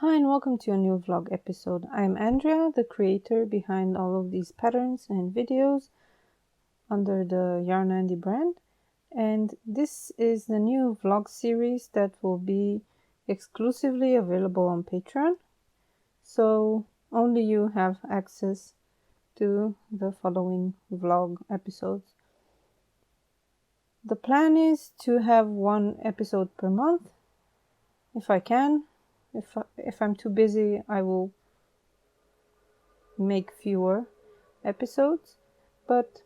Hi and welcome to a new vlog episode. I'm Andrea, the creator behind all of these patterns and videos under the Yarnandy brand, and this is the new vlog series that will be exclusively available on Patron, so only you have access to the following vlog episodes. The plan is to have one episode per month if I can. If I'm too busy, I will make fewer episodes, but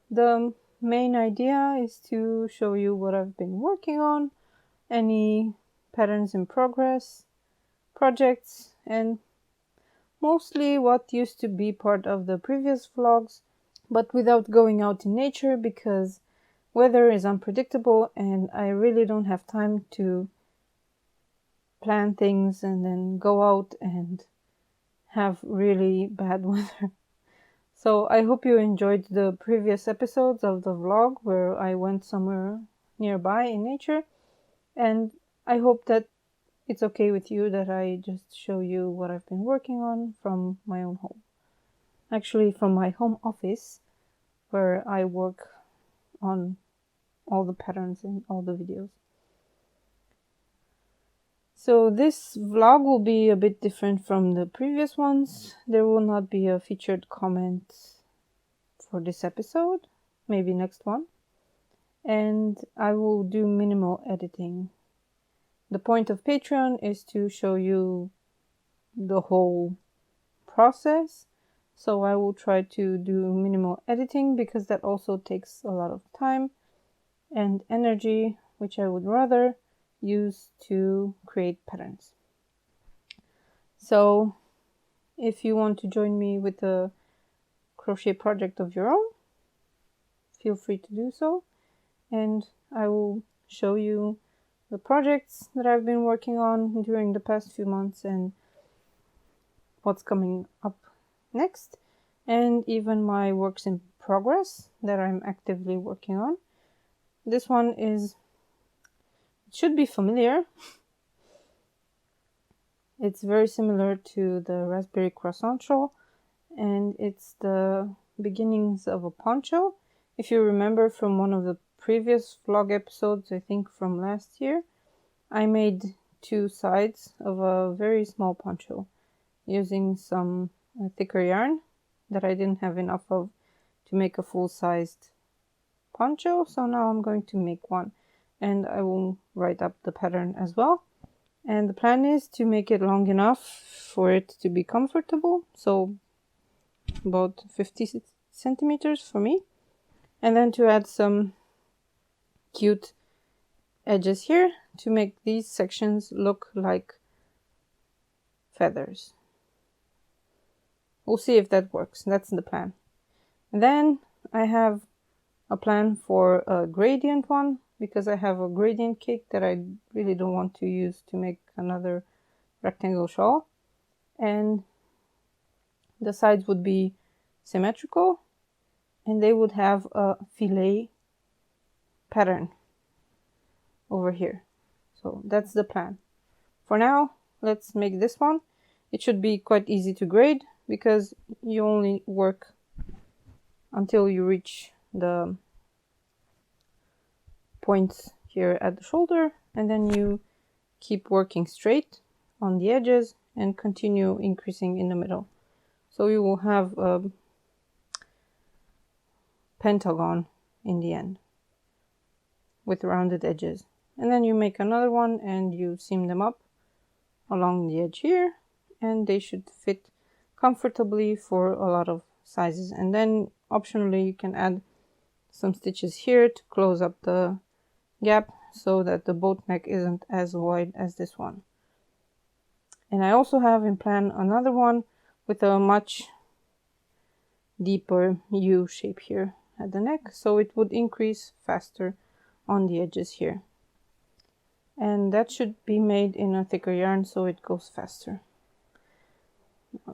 the main idea is to show you what I've been working on, any patterns in progress, projects, and mostly what used to be part of the previous vlogs, but without going out in nature because weather is unpredictable and I really don't have time to plan things and then go out and have really bad weather. So I hope you enjoyed the previous episodes of the vlog where I went somewhere nearby in nature, and I hope that it's okay with you that I just show you what I've been working on from my own home. Actually, from my home office where I work on all the patterns in all the videos. So this vlog will be a bit different from the previous ones. There will not be a featured comment for this episode, maybe next one, and I will do minimal editing. The point of Patreon is to show you the whole process, so I will try to do minimal editing because that also takes a lot of time and energy, which I would rather use to create patterns. So if you want to join me with a crochet project of your own, feel free to do so, and I will show you the projects that I've been working on during the past few months and what's coming up next, and even my works in progress that I'm actively working on. This one should be familiar. It's very similar to the raspberry croissant shawl, and it's the beginnings of a poncho. If you remember from one of the previous vlog episodes, I think from last year, I made two sides of a very small poncho using some thicker yarn that I didn't have enough of to make a full-sized poncho, so now I'm going to make one, and I will write up the pattern as well. And the plan is to make it long enough for it to be comfortable, so about 50 centimeters for me, and then to add some cute edges here to make these sections look like feathers. We'll see if that works. That's the plan. And then I have a plan for a gradient one, because I have a gradient cake that I really don't want to use to make another rectangle shawl, and the sides would be symmetrical and they would have a fillet pattern over here. So that's the plan. For now, let's make this one. It should be quite easy to grade because you only work until you reach the points here at the shoulder, and then you keep working straight on the edges and continue increasing in the middle. So you will have a pentagon in the end with rounded edges. And then you make another one and you seam them up along the edge here, and they should fit comfortably for a lot of sizes. And then optionally you can add some stitches here to close up the gap so that the boat neck isn't as wide as this one. And I also have in plan another one with a much deeper U shape here at the neck, so it would increase faster on the edges here, and that should be made in a thicker yarn so it goes faster.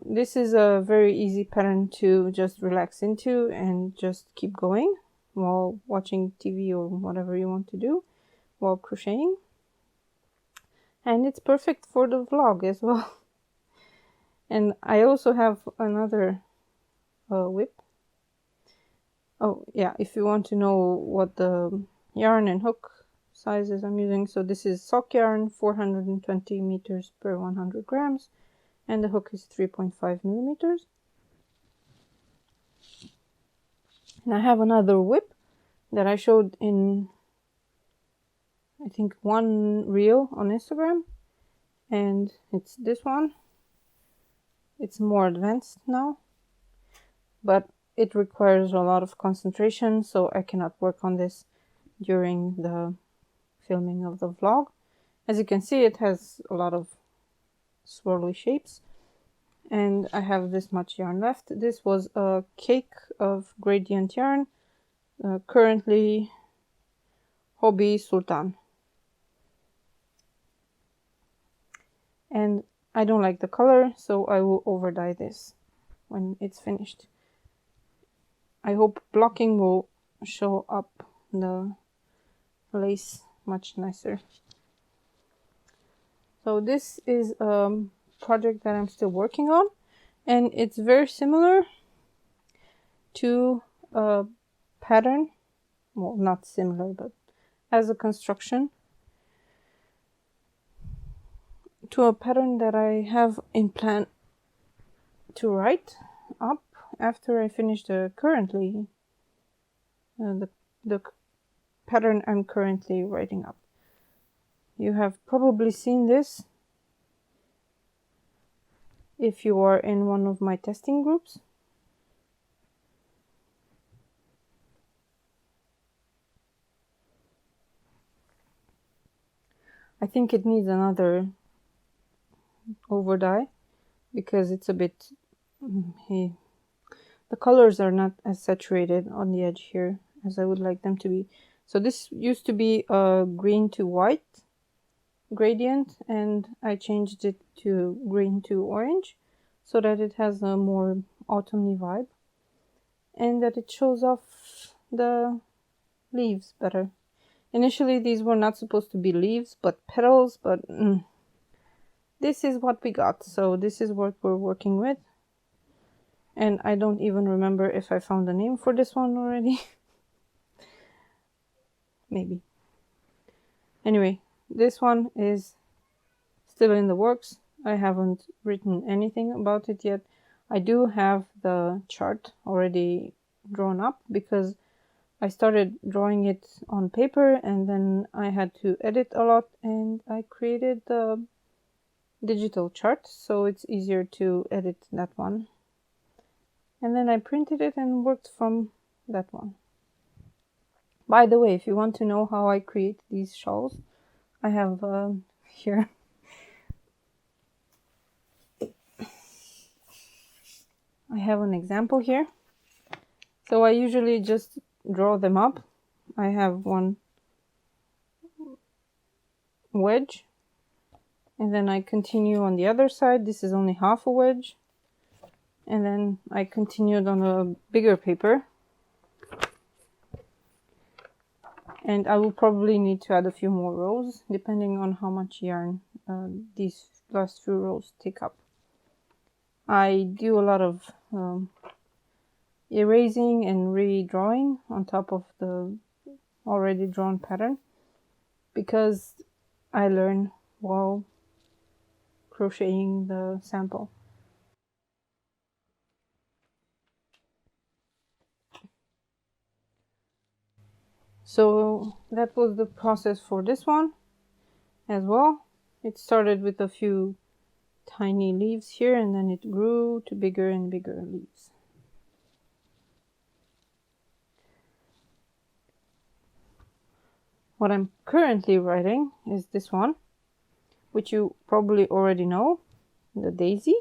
This is a very easy pattern to just relax into and just keep going while watching TV or whatever you want to do while crocheting. And it's perfect for the vlog as well. And I also have another whip. Oh yeah, if you want to know what the yarn and hook sizes I'm using, so this is sock yarn, 420 meters per 100 grams, and the hook is 3.5 millimeters. And I have another whip that I showed in, I think, one reel on Instagram, and it's this one. It's more advanced now, but it requires a lot of concentration, so I cannot work on this during the filming of the vlog. As you can see, it has a lot of swirly shapes, and I have this much yarn left. This was a cake of gradient yarn, currently Hobby Sultan. And I don't like the color, so I will over dye this when it's finished. I hope blocking will show up the lace much nicer. So this is a project that I'm still working on, and it's very similar to a pattern, well, not similar, but as a construction, to a pattern that I have in plan to write up after I finish the pattern I'm currently writing up. You have probably seen this if you are in one of my testing groups. I think it needs another over dye because it's a bit the colors are not as saturated on the edge here as I would like them to be. So this used to be a green to white gradient, and I changed it to green to orange so that it has a more autumny vibe and that it shows off the leaves better. Initially these were not supposed to be leaves but petals, but this is what we got, so this is what we're working with. And I don't even remember if I found a name for this one already. Maybe. Anyway, this one is still in the works. I haven't written anything about it yet. I do have the chart already drawn up because I started drawing it on paper and then I had to edit a lot, and I created the digital chart so it's easier to edit that one. And then I printed it and worked from that one. By the way, if you want to know how I create these shawls, I have here. I have an example here. So I usually just draw them up. I have one wedge, and then I continue on the other side. This is only half a wedge. And then I continued on a bigger paper. And I will probably need to add a few more rows, depending on how much yarn these last few rows take up. I do a lot of erasing and redrawing on top of the already drawn pattern because I learn while crocheting the sample. So that was the process for this one as well. It started with a few tiny leaves here, and then it grew to bigger and bigger leaves. What I'm currently writing is this one, which you probably already know, the daisy.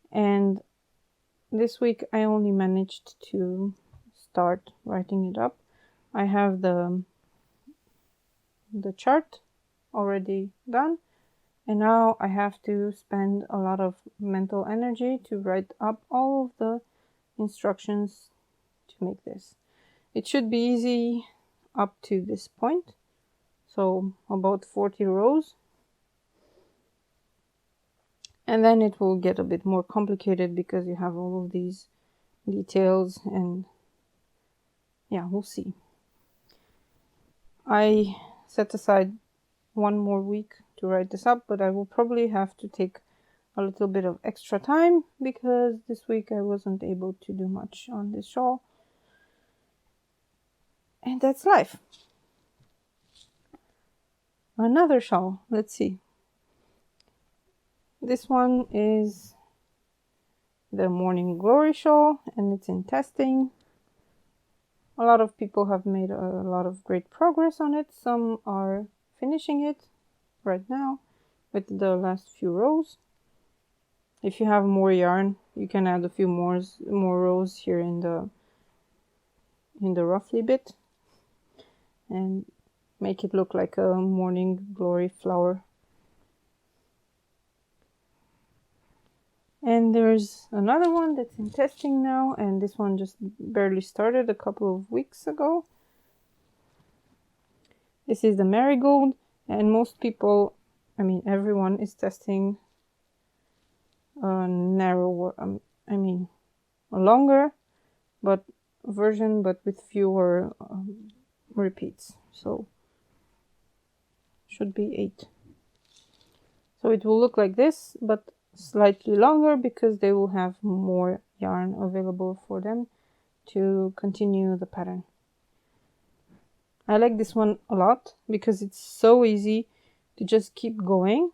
And this week I only managed to start writing it up. I have the chart already done, and now I have to spend a lot of mental energy to write up all of the instructions to make this. It should be easy up to this point, so about 40 rows, And then it will get a bit more complicated because you have all of these details, and yeah, we'll see. I set aside 1 more week to write this up, but I will probably have to take a little bit of extra time because this week I wasn't able to do much on this shawl. And that's life. Another shawl, let's see. This one is the Morning Glory shawl, and it's in testing. A lot of people have made a lot of great progress on it. Some are finishing it right now with the last few rows. If you have more yarn, you can add a few more rows here in the roughly bit and make it look like a Morning Glory flower. And there's another one that's in testing now, and this one just barely started a couple of weeks ago. This is the Marigold, and most people, I mean everyone, is testing a narrower, a longer but version, but with fewer repeats. So should be 8. So it will look like this, but slightly longer because they will have more yarn available for them to continue the pattern. I like this one a lot because it's so easy to just keep going,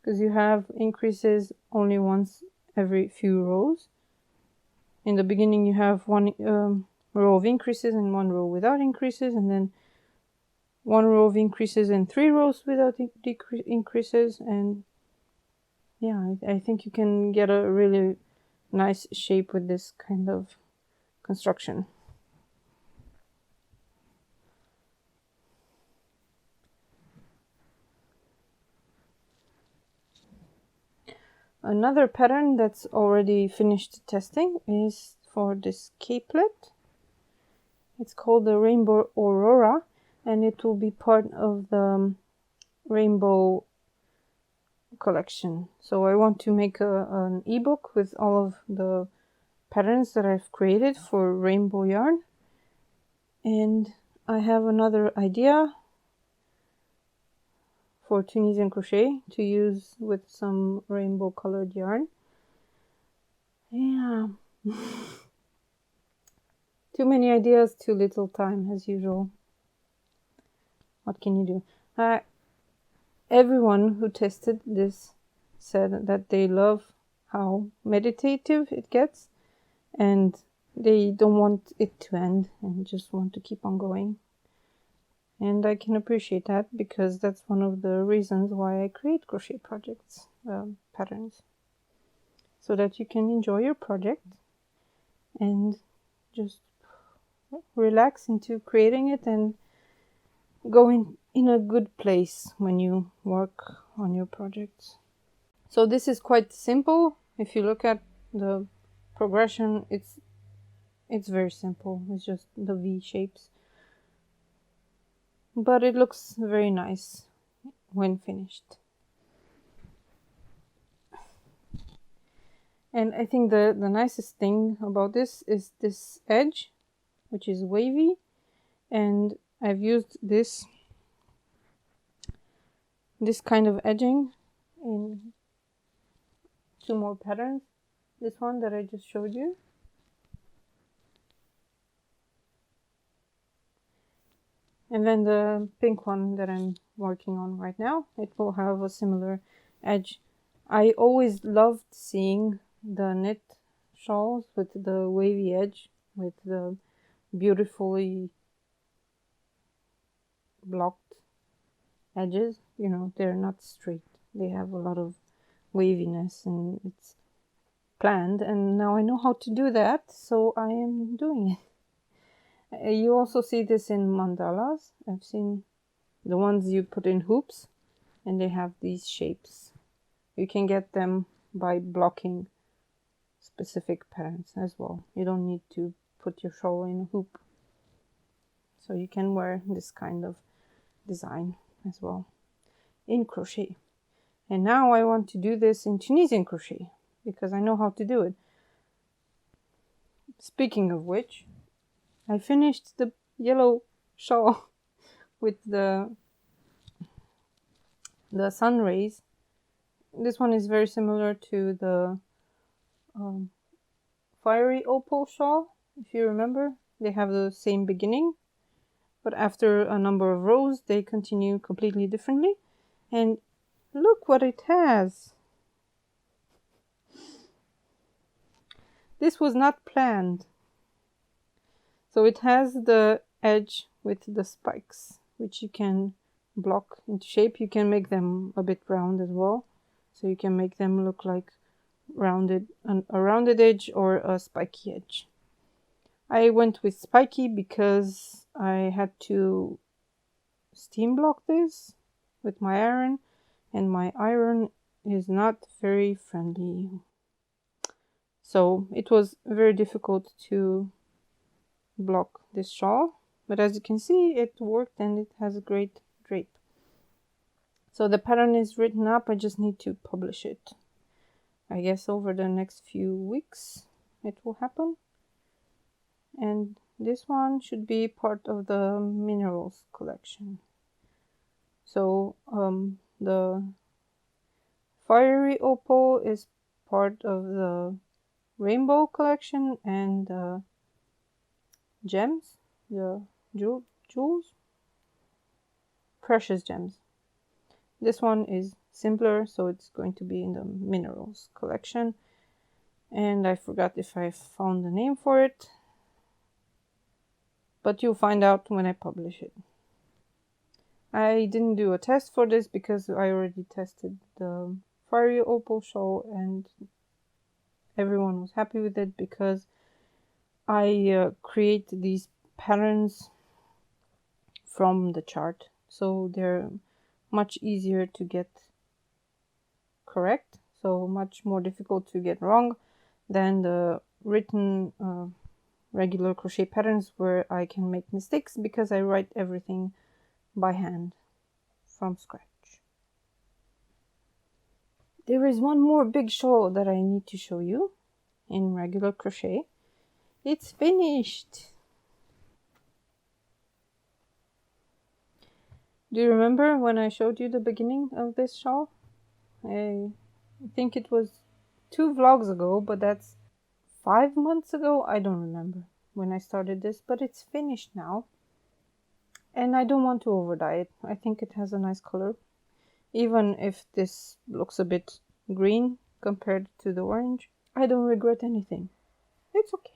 because you have increases only once every few rows. In the beginning you have 1 row of increases and 1 row without increases, and then 1 row of increases and 3 rows without increases. And yeah, I think you can get a really nice shape with this kind of construction. Another pattern that's already finished testing is for this capelet. It's called the Rainbow Aurora, and it will be part of the Rainbow collection. So I want to make an ebook with all of the patterns that I've created for rainbow yarn. And I have another idea for Tunisian crochet to use with some rainbow colored yarn. Yeah. Too many ideas, too little time, as usual. What can you do? Everyone who tested this said that they love how meditative it gets, and they don't want it to end and just want to keep on going. And I can appreciate that, because that's one of the reasons why I create crochet projects, patterns, so that you can enjoy your project and just relax into creating it and go in a good place when you work on your projects. So this is quite simple. If you look at the progression, it's very simple. It's just the V shapes, but it looks very nice when finished. And I think the nicest thing about this is this edge, which is wavy, and I've used this kind of edging in 2 more patterns. This one that I just showed you, and then the pink one that I'm working on right now. It will have a similar edge. I always loved seeing the knit shawls with the wavy edge, with the beautifully blocked edges. You know, they're not straight. They have a lot of waviness, and it's planned, and now I know how to do that, so I am doing it. You also see this in mandalas. I've seen the ones you put in hoops, and they have these shapes. You can get them by blocking specific patterns as well. You don't need to put your shawl in a hoop. So you can wear this kind of design as well in crochet. And now I want to do this in Tunisian crochet because I know how to do it. Speaking of which, I finished the yellow shawl with the Sunrays. This one is very similar to the fiery opal shawl, if you remember. They have the same beginning, but after a number of rows they continue completely differently. And look what it has. This was not planned. So it has the edge with the spikes, which you can block into shape. You can make them a bit round as well, so you can make them look like a rounded edge or a spiky edge. I went with spiky because I had to steam block this with my iron, and my iron is not very friendly. So it was very difficult to block this shawl, but as you can see, it worked and it has a great drape. So the pattern is written up. I just need to publish it. I guess over the next few weeks it will happen. And this one should be part of the minerals collection. So the fiery opal is part of the rainbow collection, and gems, the jewels, precious gems. This one is simpler, so it's going to be in the minerals collection. And I forgot if I found the name for it, but you'll find out when I publish it. I didn't do a test for this because I already tested the fiery opal shawl and everyone was happy with it, because I create these patterns from the chart, so they're much easier to get correct, so much more difficult to get wrong than the written regular crochet patterns where I can make mistakes because I write everything by hand from scratch. There is one more big shawl that I need to show you in regular crochet. It's finished. Do you remember when I showed you the beginning of this shawl? I think it was 2 vlogs ago, but that's 5 months ago. I don't remember when I started this, but it's finished now. And I don't want to over dye it. I think it has a nice color. Even if this looks a bit green compared to the orange, I don't regret anything. It's okay.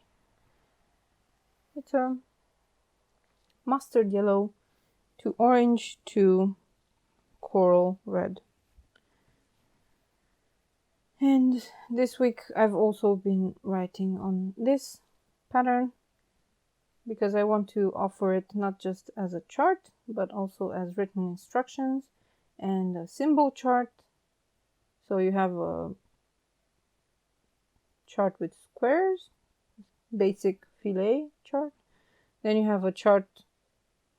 It's a mustard yellow to orange to coral red. And this week I've also been writing on this pattern because I want to offer it not just as a chart, but also as written instructions and a symbol chart. So you have a chart with squares, basic filet chart. Then you have a chart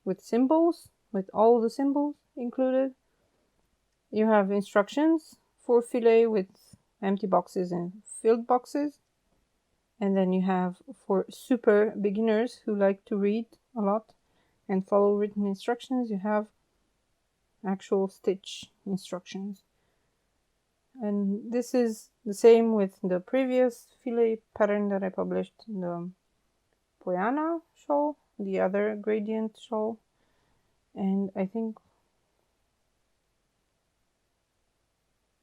with symbols, with all the symbols included. You have instructions for filet with empty boxes and filled boxes. And then you have for super beginners who like to read a lot and follow written instructions, you have actual stitch instructions. And this is the same with the previous filet pattern that I published, the Poyana shawl, the other gradient shawl. And I think,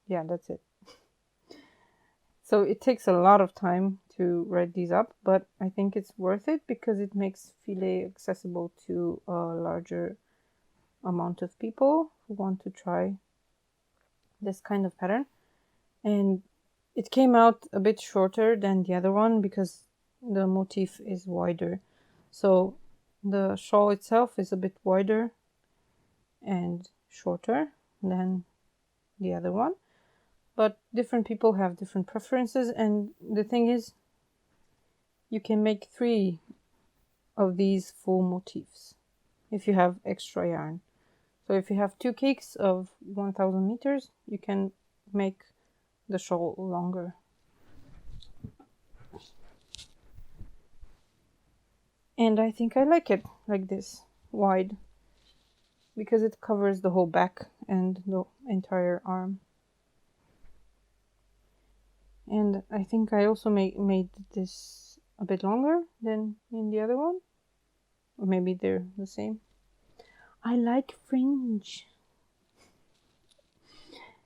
yeah, that's it. So it takes a lot of time to write these up, but I think it's worth it because it makes filet accessible to a larger amount of people who want to try this kind of pattern. And it came out a bit shorter than the other one because the motif is wider. So the shawl itself is a bit wider and shorter than the other one. But different people have different preferences, and the thing is, you can make 3 of these full motifs if you have extra yarn. So if you have 2 cakes of 1000 meters, you can make the shawl longer. And I think I like it like this, wide, because it covers the whole back and the entire arm. And I think I also made this a bit longer than in the other one. Or maybe they're the same. I like fringe.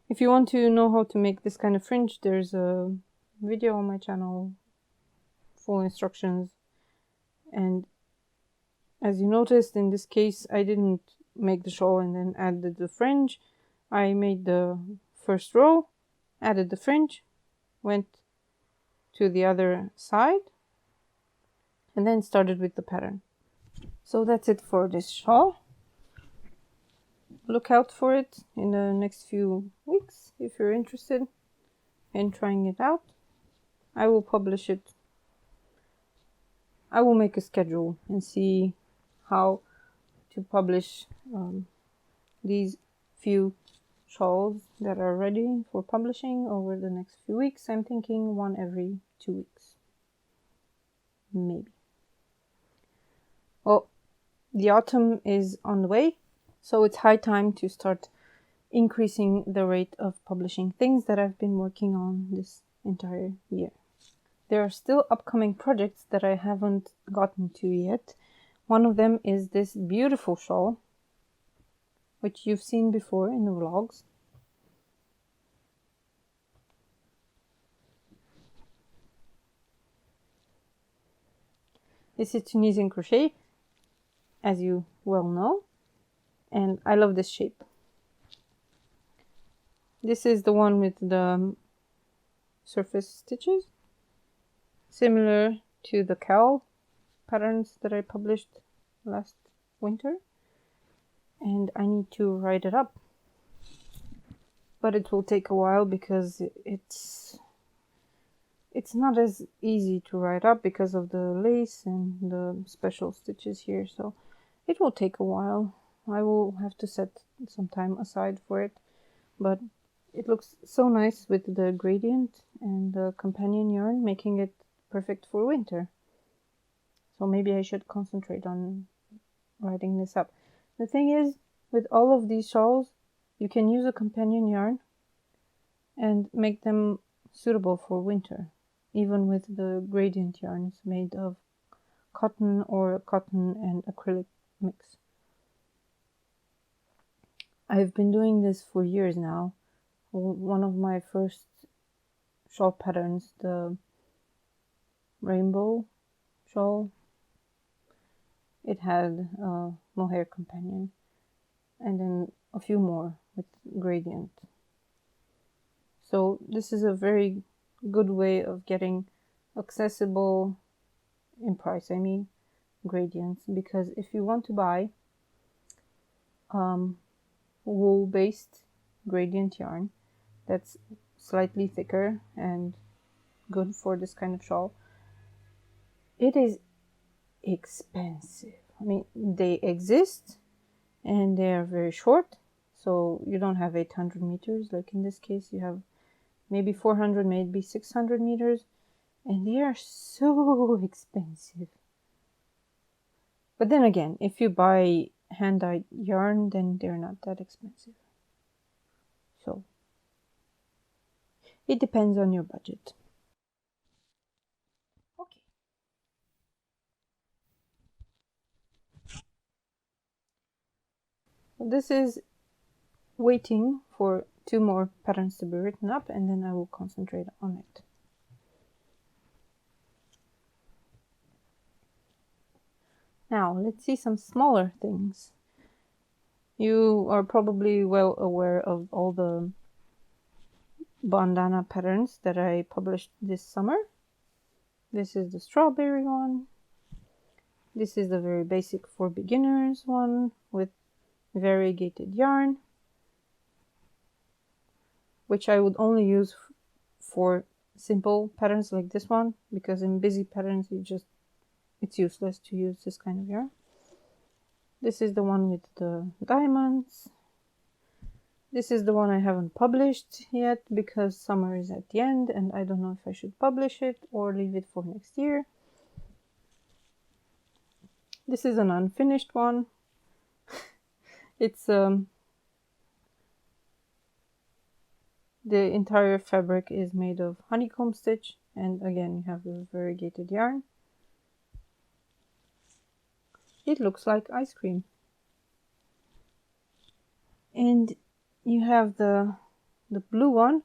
If you want to know how to make this kind of fringe, there's a video on my channel, full instructions. And as you noticed, in this case, I didn't make the shawl and then added the fringe. I made the first row, added the fringe, went to the other side, and then started with the pattern. So that's it for this shawl. Look out for it in the next few weeks if you're interested in trying it out. I will publish it. I will make a schedule and see how to publish these few shawls that are ready for publishing over the next few weeks. I'm thinking one every 2 weeks, maybe. Well, the autumn is on the way, so it's high time to start increasing the rate of publishing things that I've been working on this entire year. There are still upcoming projects that I haven't gotten to yet. One of them is this beautiful shawl, which you've seen before in the vlogs. This is Tunisian crochet, as you well know, and I love this shape. This is the one with the surface stitches, similar to the cowl patterns that I published last winter, and I need to write it up, but it will take a while because it's not as easy to write up because of the lace and the special stitches here, so it will take a while. I will have to set some time aside for it, but it looks so nice with the gradient and the companion yarn, making it perfect for winter. So maybe I should concentrate on writing this up. The thing is, with all of these shawls, you can use a companion yarn and make them suitable for winter, even with the gradient yarns made of cotton or cotton and acrylic mix. I've been doing this for years now. One of my first shawl patterns, the rainbow shawl, it had a mohair companion, and then a few more with gradient. So this is a very good way of getting accessible in price, I mean, gradients, because if you want to buy wool-based gradient yarn that's slightly thicker and good for this kind of shawl, it is expensive. I mean, they exist and they are very short, so you don't have 800 meters like in this case. You have maybe 400, maybe 600 meters, and they are so expensive. But then again, if you buy hand-dyed yarn, then they're not that expensive. So it depends on your budget. Okay. This is waiting for 2 more patterns to be written up, and then I will concentrate on it. Now let's see some smaller things. You are probably well aware of all the bandana patterns that I published this summer. This is the strawberry one. This is the very basic for beginners one with variegated yarn, which I would only use for simple patterns like this one, because in busy patterns it's useless to use this kind of yarn. This is the one with the diamonds. This is the one I haven't published yet because summer is at the end and I don't know if I should publish it or leave it for next year. This is an unfinished one. It's the entire fabric is made of honeycomb stitch, and again you have the variegated yarn. It looks like ice cream. And you have the blue one,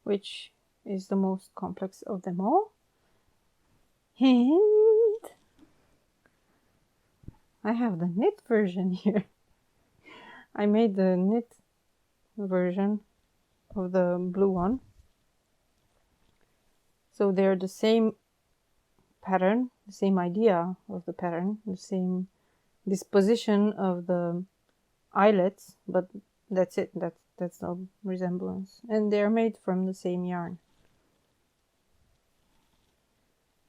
which is the most complex of them all. And I have the knit version here. I made the knit version of the blue one. So they're the same pattern, the same idea of the pattern, the same disposition of the eyelets, but that's it. That's the resemblance. And they're made from the same yarn.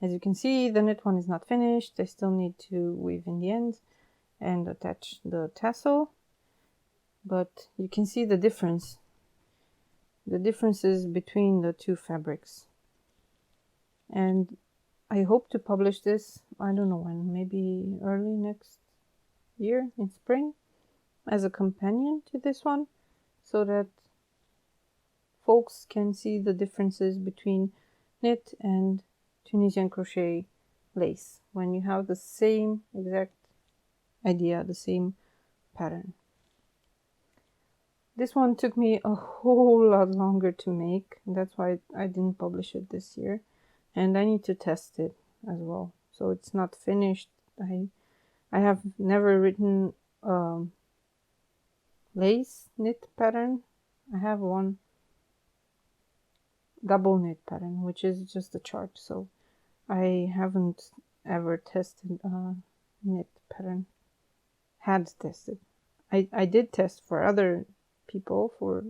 As you can see, the knit one is not finished. I still need to weave in the end and attach the tassel. But you can see the difference. The differences between the two fabrics. And I hope to publish this, I don't know when, maybe early next year in spring, as a companion to this one, so that folks can see the differences between knit and Tunisian crochet lace when you have the same exact idea, the same pattern. This one took me a whole lot longer to make. That's why I didn't publish it this year. And I need to test it as well. So it's not finished. I have never written lace knit pattern. I have one double knit pattern, which is just a chart. So I haven't ever tested a knit pattern. Had tested. I did test for other people, for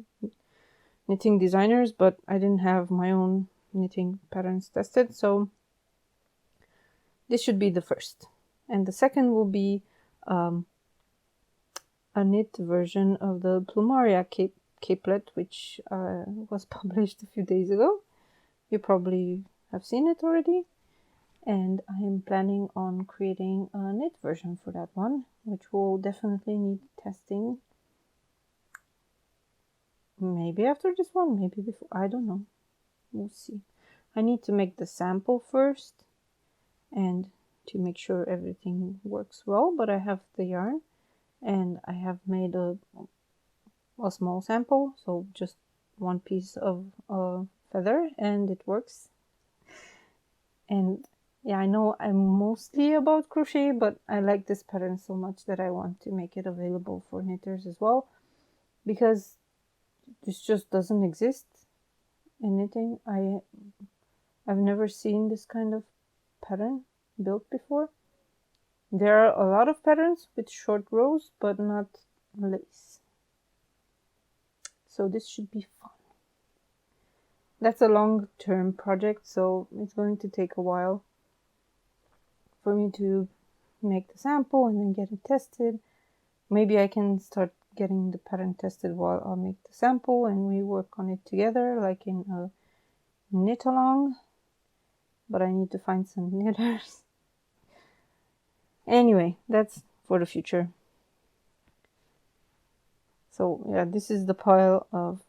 knitting designers, but I didn't have my own knitting patterns tested, so this should be the first. And the second will be a knit version of the Plumaria capelet, which was published a few days ago. You probably have seen it already. And I am planning on creating a knit version for that one, which will definitely need testing. Maybe after this one, maybe before, I don't know. We'll see. I need to make the sample first and to make sure everything works well, but I have the yarn and I have made a small sample, so just one piece of feather, and it works. And yeah, I know I'm mostly about crochet, but I like this pattern so much that I want to make it available for knitters as well, because this just doesn't exist in knitting. I've never seen this kind of pattern built before. There are a lot of patterns with short rows, but not lace. So this should be fun. That's a long-term project, so it's going to take a while for me to make the sample and then get it tested. Maybe I can start getting the pattern tested while I make the sample and we work on it together, like in a knit along. But I need to find some knitters. Anyway, that's for the future. So yeah, this is the pile of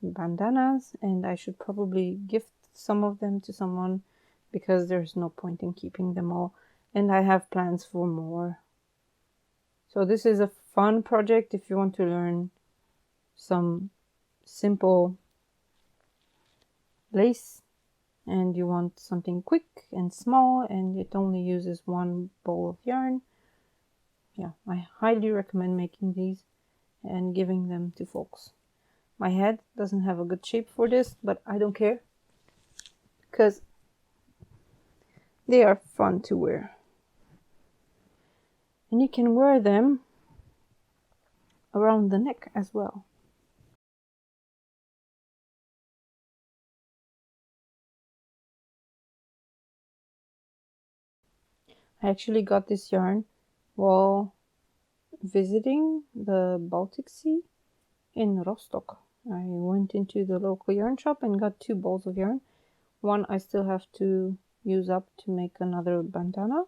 bandanas, and I should probably gift some of them to someone because there's no point in keeping them all, and I have plans for more. So this is a fun project if you want to learn some simple lace and you want something quick and small and it only uses one ball of yarn. Yeah, I highly recommend making these and giving them to folks. My head doesn't have a good shape for this, but I don't care because they are fun to wear. And you can wear them around the neck as well. I actually got this yarn while visiting the Baltic Sea in Rostock. I went into the local yarn shop and got 2 balls of yarn. One I still have to use up to make another bandana,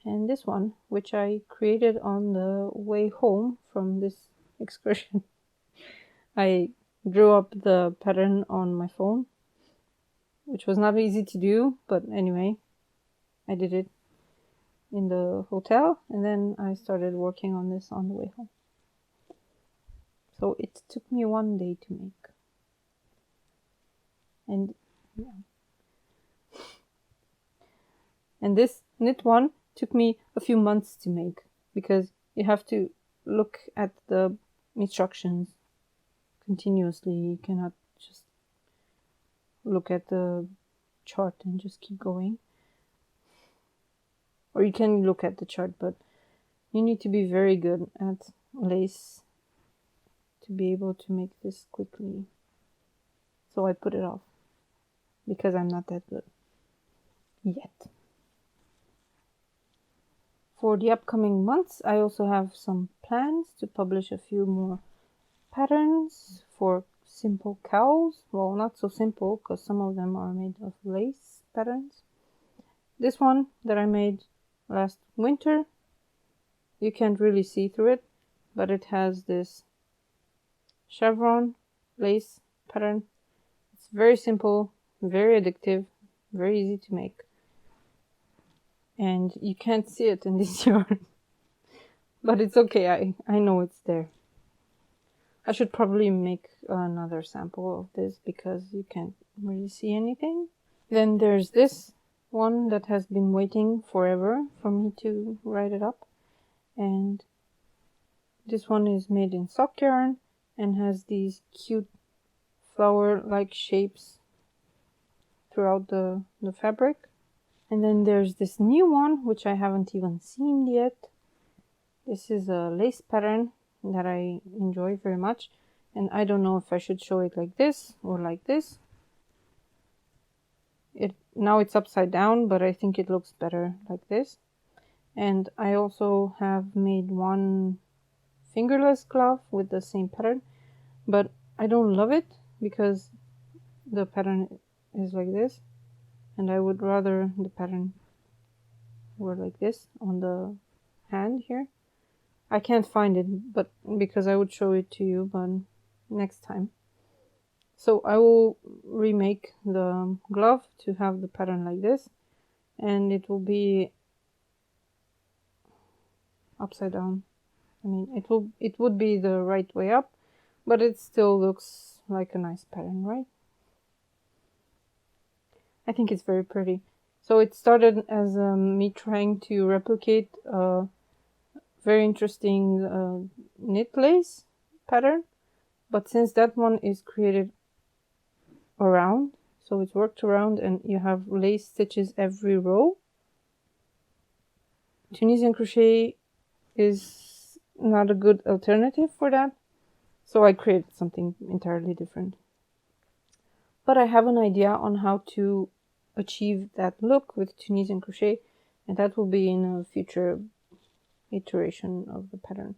and this one, which I created on the way home from this excursion. I drew up the pattern on my phone, which was not easy to do, but anyway, I did it in the hotel, and then I started working on this on the way home. So it took me 1 day to make. And yeah. And this knit one took me a few months to make, because you have to look at the instructions continuously. You cannot just look at the chart and just keep going. Or you can look at the chart, but you need to be very good at lace to be able to make this quickly. So I put it off because I'm not that good yet. For the upcoming months, I also have some plans to publish a few more patterns for simple cowls. Well, not so simple, because some of them are made of lace patterns. This one that I made last winter, you can't really see through it, but it has this chevron lace pattern. It's very simple, very addictive, very easy to make. And you can't see it in this yarn. But it's okay, I know it's there. I should probably make another sample of this because you can't really see anything. Then there's this one that has been waiting forever for me to write it up. And this one is made in sock yarn and has these cute flower-like shapes throughout the fabric. And then there's this new one, which I haven't even seen yet. This is a lace pattern that I enjoy very much. And I don't know if I should show it like this or like this. Now it's upside down, but I think it looks better like this. And I also have made one fingerless glove with the same pattern, but I don't love it because the pattern is like this, and I would rather the pattern were like this on the hand here. I can't find it, but because I would show it to you, but next time. So I will remake the glove to have the pattern like this, and it will be upside down. I mean, it would be the right way up, but it still looks like a nice pattern, right? I think it's very pretty. So it started as me trying to replicate a very interesting knit lace pattern, but since that one is created around, so it's worked around and you have lace stitches every row, Tunisian crochet is not a good alternative for that, so I created something entirely different. But I have an idea on how to achieve that look with Tunisian crochet, and that will be in a future iteration of the pattern.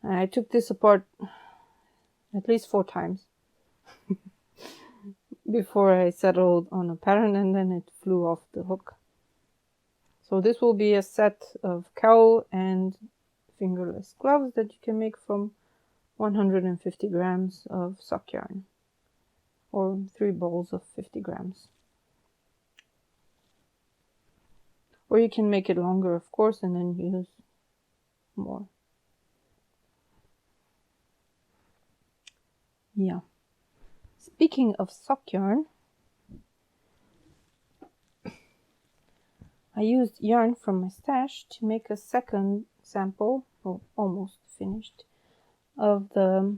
I took this apart at least 4 times before I settled on a pattern, and then it flew off the hook. So this will be a set of cowl and fingerless gloves that you can make from 150 grams of sock yarn, or 3 balls of 50 grams. Or you can make it longer, of course, and then use more. Yeah. Speaking of sock yarn, I used yarn from my stash to make a second sample, well, almost finished, of the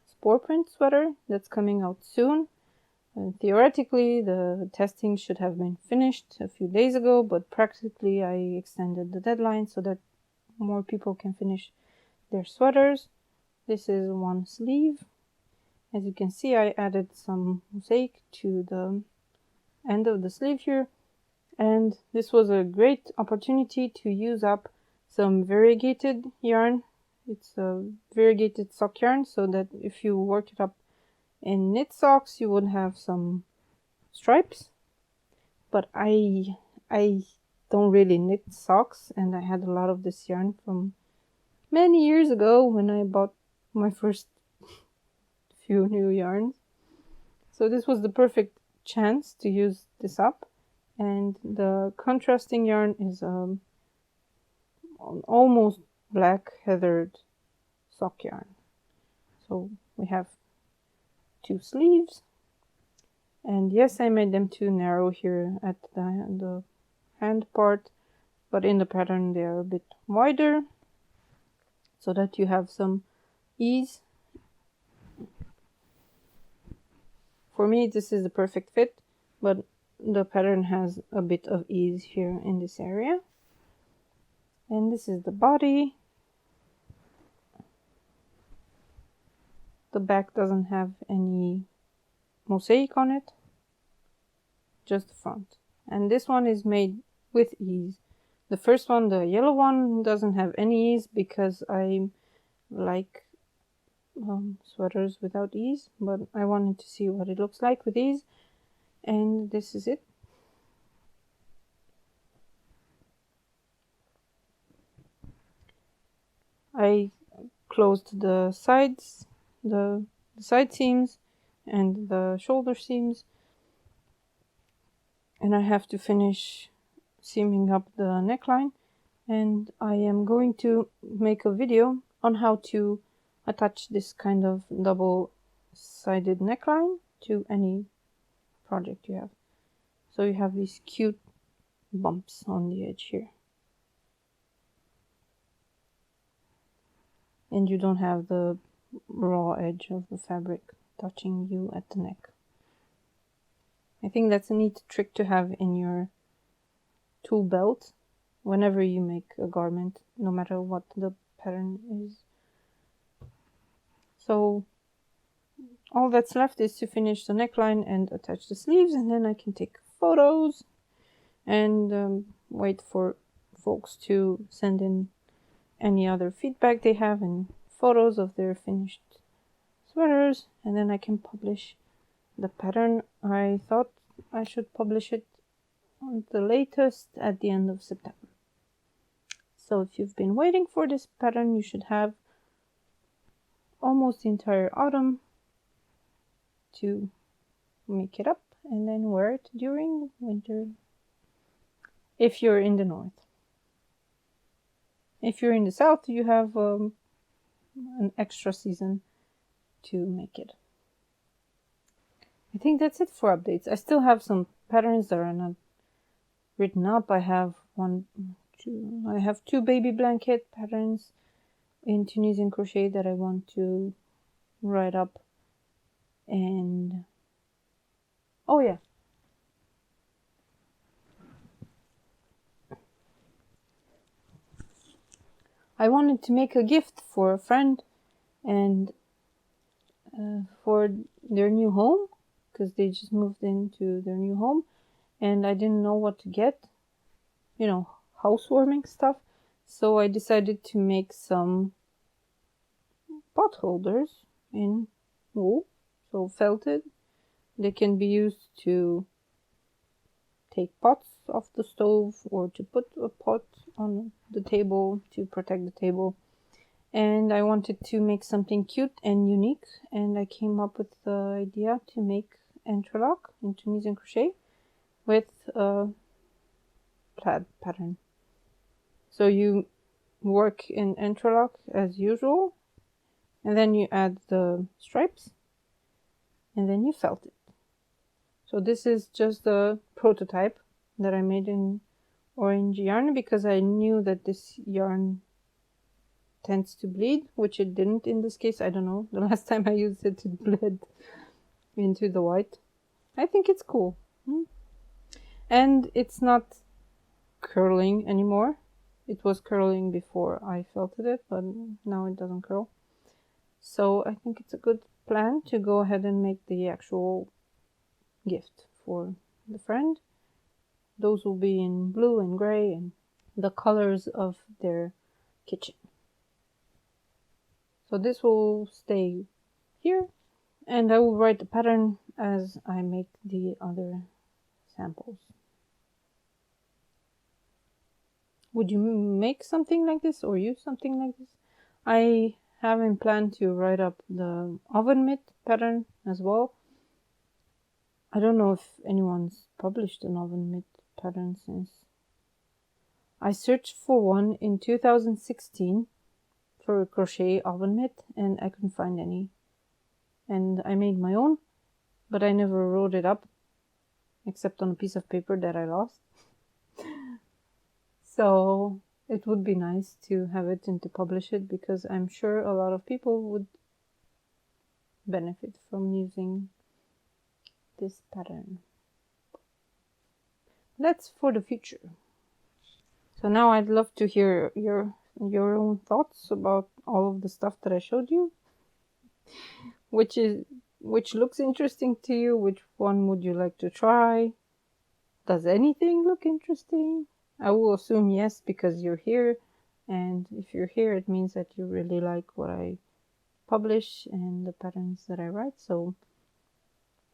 spor print sweater that's coming out soon. Theoretically, the testing should have been finished a few days ago, but practically I extended the deadline so that more people can finish their sweaters. This is one sleeve. As you can see, I added some mosaic to the end of the sleeve here, And this was a great opportunity to use up some variegated yarn. It's a variegated sock yarn, so that if you work it up in knit socks, you would have some stripes. But I don't really knit socks, and I had a lot of this yarn from many years ago when I bought my first few new yarns. So this was the perfect chance to use this up. And the contrasting yarn is an almost black heathered sock yarn. So we have 2 sleeves, and yes, I made them too narrow here at the hand part, but in the pattern they are a bit wider so that you have some ease. For me, this is the perfect fit, but the pattern has a bit of ease here in this area. And this is the body. The back doesn't have any mosaic on it, just the front. And this one is made with ease. The first one, the yellow one, doesn't have any ease because I like sweaters without ease, but I wanted to see what it looks like with ease, and this is it. I closed the sides, the side seams and the shoulder seams, and I have to finish seaming up the neckline, and I am going to make a video on how to attach this kind of double-sided neckline to any project you have. So you have these cute bumps on the edge here, and you don't have the raw edge of the fabric touching you at the neck. I think that's a neat trick to have in your tool belt whenever you make a garment, no matter what the pattern is. So all that's left is to finish the neckline and attach the sleeves, and then I can take photos and wait for folks to send in any other feedback they have and photos of their finished sweaters, and then I can publish the pattern. I thought I should publish it on the latest at the end of September. So if you've been waiting for this pattern, you should have almost the entire autumn to make it up and then wear it during winter if you're in the north. If you're in the south, you have an extra season to make it. I think that's it for updates. I still have some patterns that are not written up. I have two baby blanket patterns in Tunisian crochet that I want to write up. And oh yeah, I wanted to make a gift for a friend and for their new home, because they just moved into their new home and I didn't know what to get, you know, housewarming stuff. So I decided to make some pot holders in wool, so felted. They can be used to take pots off the stove or to put a pot on the table to protect the table. And I wanted to make something cute and unique, and I came up with the idea to make interlock in Tunisian crochet with a plaid pattern. So you work in interlock as usual, and then you add the stripes, and then you felt it. So this is just the prototype that I made in orange yarn, because I knew that this yarn tends to bleed, which it didn't in this case. I don't know, the last time I used it, it bled into the white. I think it's cool. And it's not curling anymore. It was curling before I felted it, but now it doesn't curl. So I think it's a good plan to go ahead and make the actual gift for the friend. those will be in blue and gray and the colors of their kitchen. So this will stay here, and I will write the pattern as I make the other samples. Would you make something like this or use something like this? I haven't planned to write up the oven mitt pattern as well. I don't know if anyone's published an oven mitt pattern since. I searched for one in 2016 for a crochet oven mitt and I couldn't find any. And I made my own, but I never wrote it up except on a piece of paper that I lost. So it would be nice to have it and to publish it, because I'm sure a lot of people would benefit from using this pattern. That's for the future. So now I'd love to hear your own thoughts about all of the stuff that I showed you. Which looks interesting to you? Which one would you like to try? Does anything look interesting? I will assume yes, because you're here, and if you're here it means that you really like what I publish and the patterns that I write. So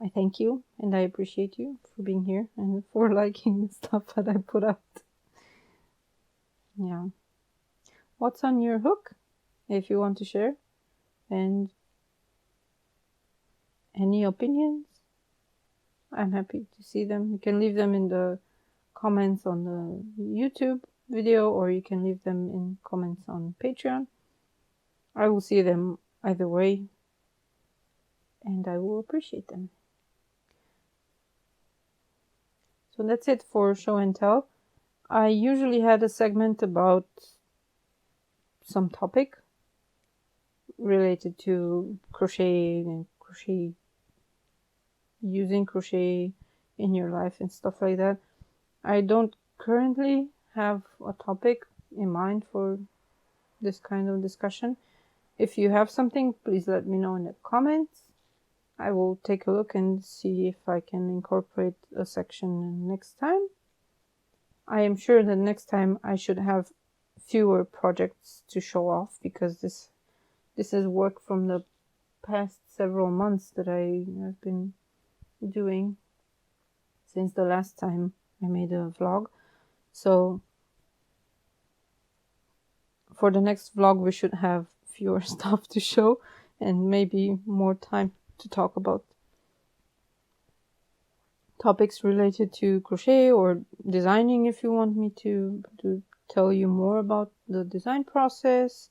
I thank you and I appreciate you for being here and for liking the stuff that I put out. Yeah. What's on your hook, if you want to share? And any opinions? I'm happy to see them. You can leave them in the comments on the YouTube video, or you can leave them in comments on Patreon. I will see them either way, and I will appreciate them. So that's it for show and tell. I usually had a segment about some topic related to crochet and using crochet in your life and stuff like that. I don't currently have a topic in mind for this kind of discussion. If you have something, please let me know in the comments. I will take a look and see if I can incorporate a section next time. I am sure that next time I should have fewer projects to show off, because this is work from the past several months that I have been doing since the last time I made a vlog. So for the next vlog we should have fewer stuff to show and maybe more time to talk about topics related to crochet or designing. If you want me to tell you more about the design process,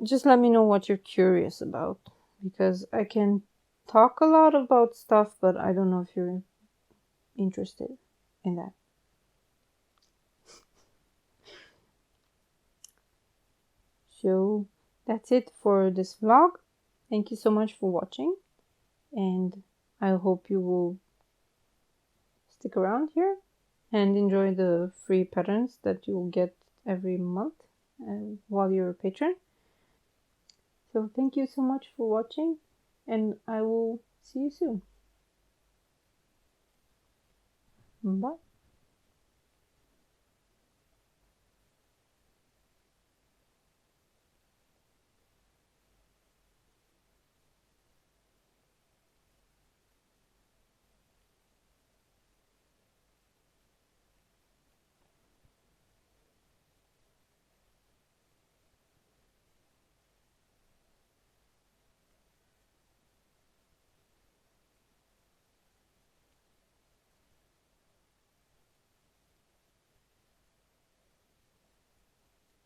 just let me know what you're curious about, because I can talk a lot about stuff, but I don't know if you're interested in that. So that's it for this vlog. Thank you so much for watching, and I hope you will stick around here and enjoy the free patterns that you will get every month while you're a patron. So thank you so much for watching, and I will see you soon. Bye.